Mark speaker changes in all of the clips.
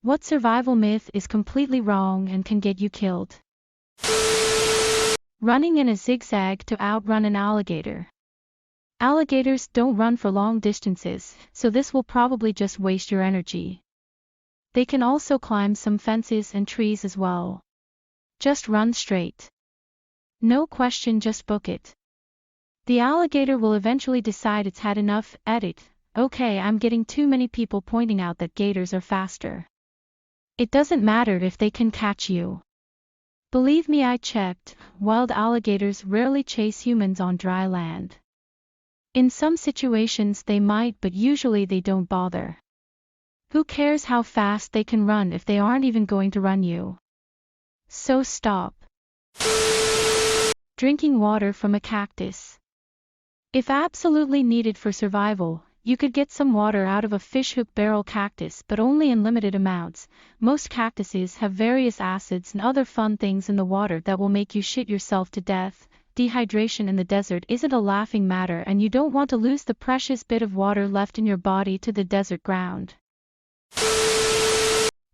Speaker 1: What survival myth is completely wrong and can get you killed? Running in a zigzag to outrun an alligator. Alligators don't run for long distances, so this will probably just waste your energy. They can also climb some fences and trees as well. Just run straight. No question, just book it. The alligator will eventually decide it's had enough. Edit. Okay, I'm getting too many people pointing out that gators are faster. It doesn't matter if they can catch you. Believe me, I checked, wild alligators rarely chase humans on dry land. In some situations they might, but usually they don't bother. Who cares how fast they can run if they aren't even going to run you? So stop. Drinking water from a cactus. If absolutely needed for survival, you could get some water out of a fishhook barrel cactus, but only in limited amounts. Most cactuses have various acids and other fun things in the water that will make you shit yourself to death. Dehydration in the desert isn't a laughing matter, and you don't want to lose the precious bit of water left in your body to the desert ground.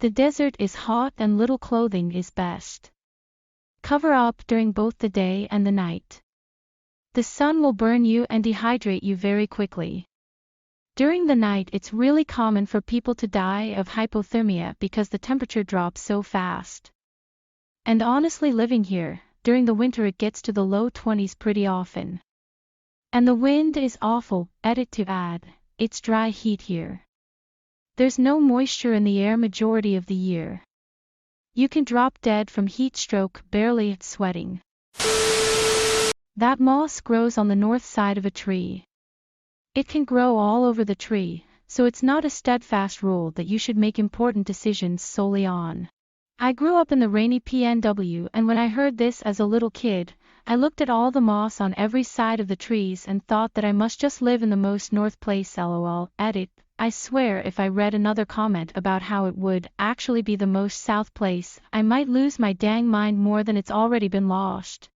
Speaker 1: The desert is hot and little clothing is best. Cover up during both the day and the night. The sun will burn you and dehydrate you very quickly. During the night it's really common for people to die of hypothermia because the temperature drops so fast. And honestly, living here, during the winter it gets to the low 20s pretty often. And the wind is awful. Edit to add, it's dry heat here. There's no moisture in the air majority of the year. You can drop dead from heat stroke barely sweating. That moss grows on the north side of a tree. It can grow all over the tree, so it's not a steadfast rule that you should make important decisions solely on. I grew up in the rainy PNW, and when I heard this as a little kid, I looked at all the moss on every side of the trees and thought that I must just live in the most north place. LOL. Edit. I swear if I read another comment about how it would actually be the most south place, I might lose my dang mind more than it's already been lost.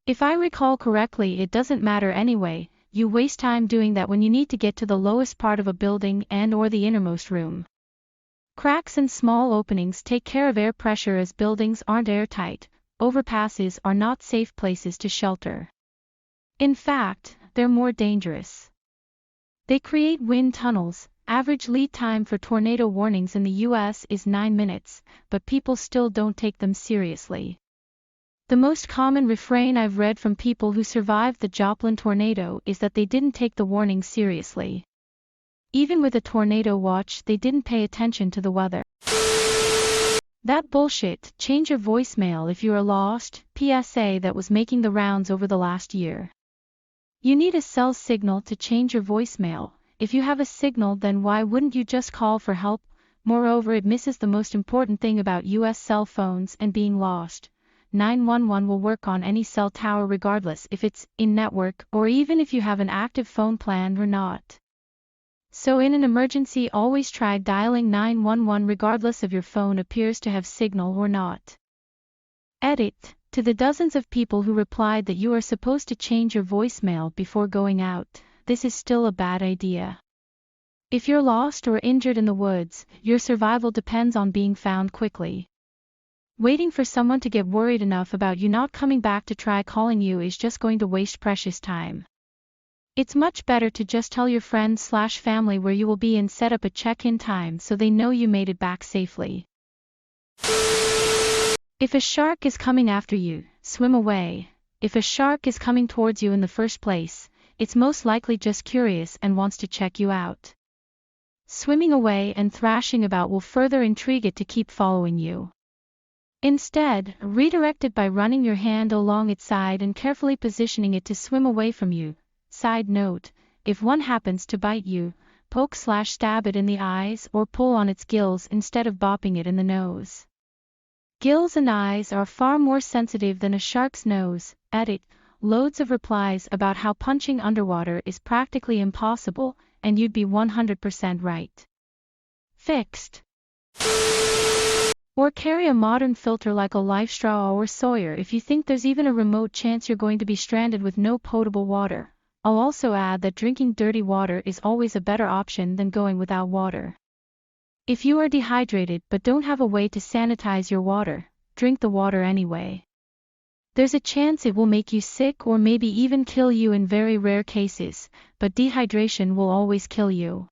Speaker 1: If I recall correctly, it doesn't matter anyway. You waste time doing that when you need to get to the lowest part of a building and/or the innermost room. Cracks and small openings take care of air pressure, as buildings aren't airtight. Overpasses are not safe places to shelter. In fact, they're more dangerous. They create wind tunnels. Average lead time for tornado warnings in the US is 9 minutes, but people still don't take them seriously. The most common refrain I've read from people who survived the Joplin tornado is that they didn't take the warning seriously. Even with a tornado watch, they didn't pay attention to the weather. That bullshit. Change your voicemail if you are lost. PSA that was making the rounds over the last year. You need a cell signal to change your voicemail. If you have a signal, then why wouldn't you just call for help? Moreover, it misses the most important thing about US cell phones and being lost. 911 will work on any cell tower regardless if it's in-network or even if you have an active phone plan or not. So in an emergency, always try dialing 911 regardless of your phone appears to have signal or not. Edit. To the dozens of people who replied that you are supposed to change your voicemail before going out, this is still a bad idea. If you're lost or injured in the woods, your survival depends on being found quickly. Waiting for someone to get worried enough about you not coming back to try calling you is just going to waste precious time. It's much better to just tell your friends/family where you will be and set up a check-in time so they know you made it back safely. If a shark is coming after you, swim away. If a shark is coming towards you in the first place, it's most likely just curious and wants to check you out. Swimming away and thrashing about will further intrigue it to keep following you. Instead, redirect it by running your hand along its side and carefully positioning it to swim away from you. Side note, if one happens to bite you, poke/stab it in the eyes or pull on its gills instead of bopping it in the nose. Gills and eyes are far more sensitive than a shark's nose. Edit. Loads of replies about how punching underwater is practically impossible, and you'd be 100% right. Fixed. Or carry a modern filter like a LifeStraw or Sawyer if you think there's even a remote chance you're going to be stranded with no potable water. I'll also add that drinking dirty water is always a better option than going without water. If you are dehydrated but don't have a way to sanitize your water, drink the water anyway. There's a chance it will make you sick or maybe even kill you in very rare cases, but dehydration will always kill you.